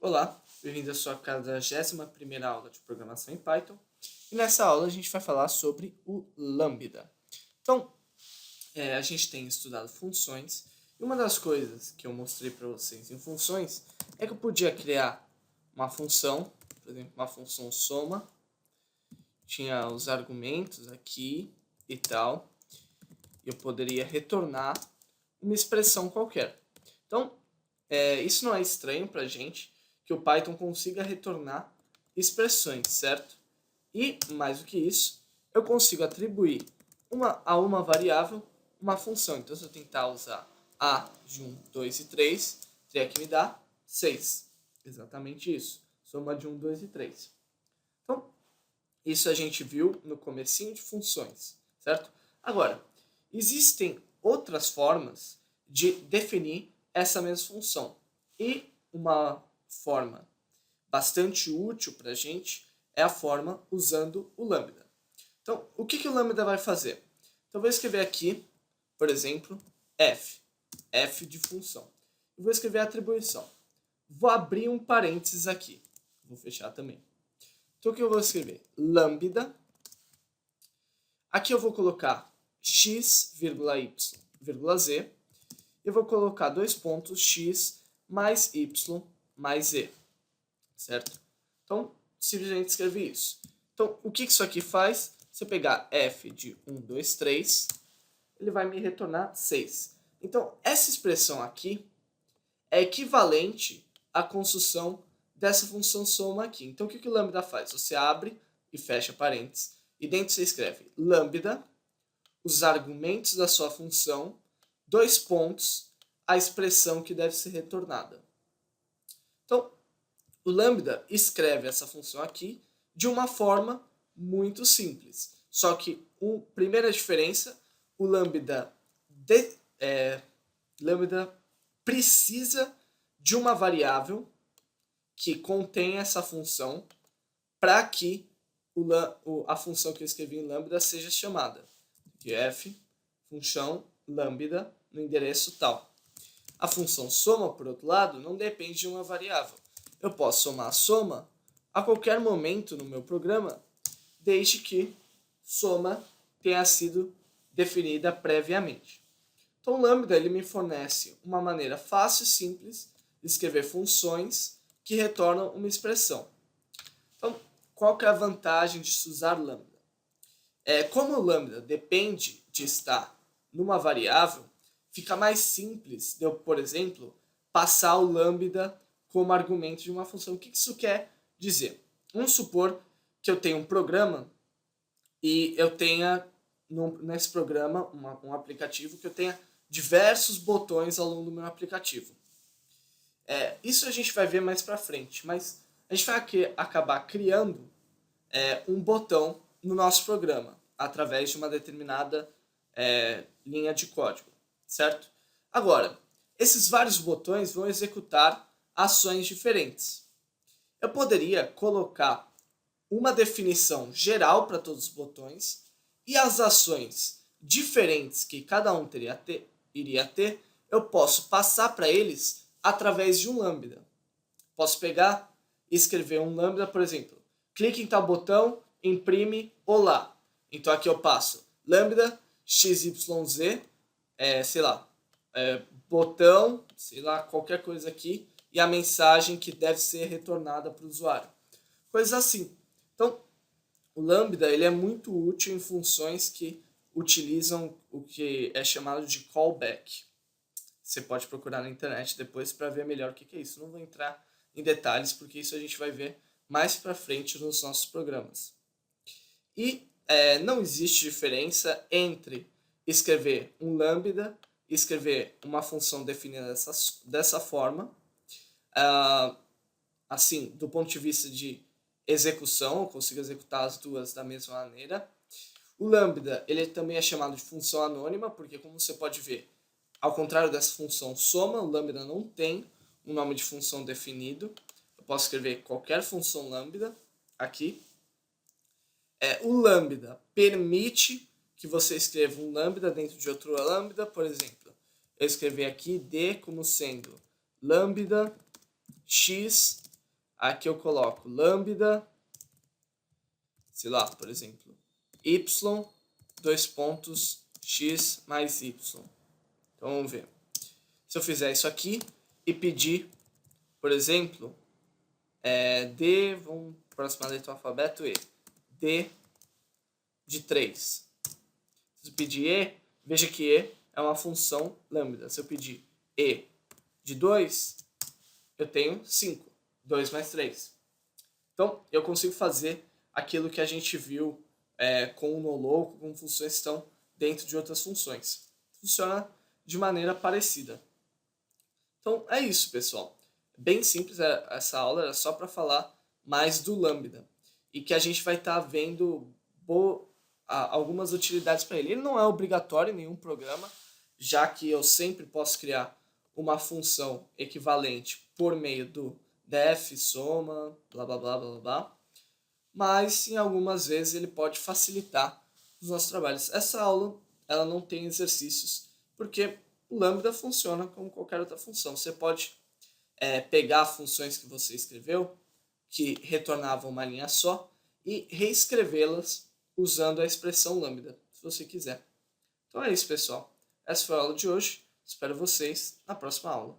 Olá, bem-vindo à sua 41ª aula de programação em Python. E nessa aula a gente vai falar sobre o Lambda. Então, a gente tem estudado funções, e uma das coisas que eu mostrei para vocês em funções é que eu podia criar uma função, por exemplo, uma função soma, tinha os argumentos aqui e tal, e eu poderia retornar uma expressão qualquer. Então, isso não é estranho para a gente, que o Python consiga retornar expressões, certo? E, mais do que isso, eu consigo atribuir a uma variável uma função. Então, se eu tentar usar a de 1, 2 e 3, teria que me dar 6. Exatamente isso. Soma de 1, 2 e 3. Então, isso a gente viu no comecinho de funções, certo? Agora, existem outras formas de definir essa mesma função. E uma forma bastante útil para a gente é a forma usando o lambda. Então, o que o lambda vai fazer? Então, eu vou escrever aqui, por exemplo, f de função. Eu vou escrever a atribuição. Vou abrir um parênteses aqui. Vou fechar também. Então, o que eu vou escrever? Lambda. Aqui eu vou colocar x, y, z. Eu vou colocar dois pontos x mais y mais z. Certo? Então, simplesmente escrevi isso. Então, o que isso aqui faz? Se eu pegar f de 1, 2, 3, ele vai me retornar 6. Então, essa expressão aqui é equivalente à construção dessa função soma aqui. Então, o que o lambda faz? Você abre e fecha parênteses, e dentro você escreve lambda, os argumentos da sua função, dois pontos, a expressão que deve ser retornada. Então, o lambda escreve essa função aqui de uma forma muito simples. Só que, primeira diferença, o lambda precisa de uma variável que contém essa função para que a função que eu escrevi em lambda seja chamada. De f, função lambda no endereço tal. A função soma, por outro lado, não depende de uma variável. Eu posso somar a soma a qualquer momento no meu programa, desde que soma tenha sido definida previamente. Então, o lambda ele me fornece uma maneira fácil e simples de escrever funções que retornam uma expressão. Então, qual que é a vantagem de se usar lambda? Como o lambda depende de estar numa variável, fica mais simples de eu, por exemplo, passar o lambda como argumento de uma função. O que isso quer dizer? Vamos supor que eu tenha um programa e eu tenha nesse programa um aplicativo que eu tenha diversos botões ao longo do meu aplicativo. Isso a gente vai ver mais para frente, mas a gente vai acabar criando um botão no nosso programa através de uma determinada linha de código, certo? Agora, esses vários botões vão executar ações diferentes. Eu poderia colocar uma definição geral para todos os botões e as ações diferentes que cada um iria ter, eu posso passar para eles através de um lambda. Posso pegar e escrever um lambda, por exemplo, clique em tal botão, imprime olá. Então aqui eu passo lambda xyz, botão, qualquer coisa aqui, e a mensagem que deve ser retornada para o usuário. Coisas assim. Então, o lambda ele é muito útil em funções que utilizam o que é chamado de callback. Você pode procurar na internet depois para ver melhor o que é isso. Não vou entrar em detalhes, porque isso a gente vai ver mais para frente nos nossos programas. E não existe diferença entre escrever um lambda e escrever uma função definida dessa forma. Assim, do ponto de vista de execução, eu consigo executar as duas da mesma maneira. O lambda ele também é chamado de função anônima, porque como você pode ver, ao contrário dessa função soma, o lambda não tem um nome de função definido. Eu posso escrever qualquer função lambda aqui. O lambda permite que você escreva um lambda dentro de outro lambda. Por exemplo, eu escrevi aqui d como sendo lambda x Aqui eu coloco lambda, sei lá, por exemplo, y, x mais y. Então vamos ver. Se eu fizer isso aqui e pedir, por exemplo, D, vamos próxima letra do alfabeto, E. D de 3. Se eu pedir E, veja que E é uma função lambda. Se eu pedir E de 2, eu tenho 5. 2 mais 3. Então, eu consigo fazer aquilo que a gente viu com o noloco, com funções que estão dentro de outras funções. Funciona de maneira parecida. Então, é isso, pessoal. Bem simples, essa aula era só para falar mais do lambda. E que a gente vai estar vendo algumas utilidades para ele. Ele não é obrigatório em nenhum programa, já que eu sempre posso criar uma função equivalente por meio do def, soma, blá blá blá blá blá. Mas em algumas vezes ele pode facilitar os nossos trabalhos. Essa aula ela não tem exercícios, porque o lambda funciona como qualquer outra função. Você pode pegar funções que você escreveu, que retornavam uma linha só, e reescrevê-las usando a expressão lambda, se você quiser. Então é isso, pessoal. Essa foi a aula de hoje. Espero vocês na próxima aula.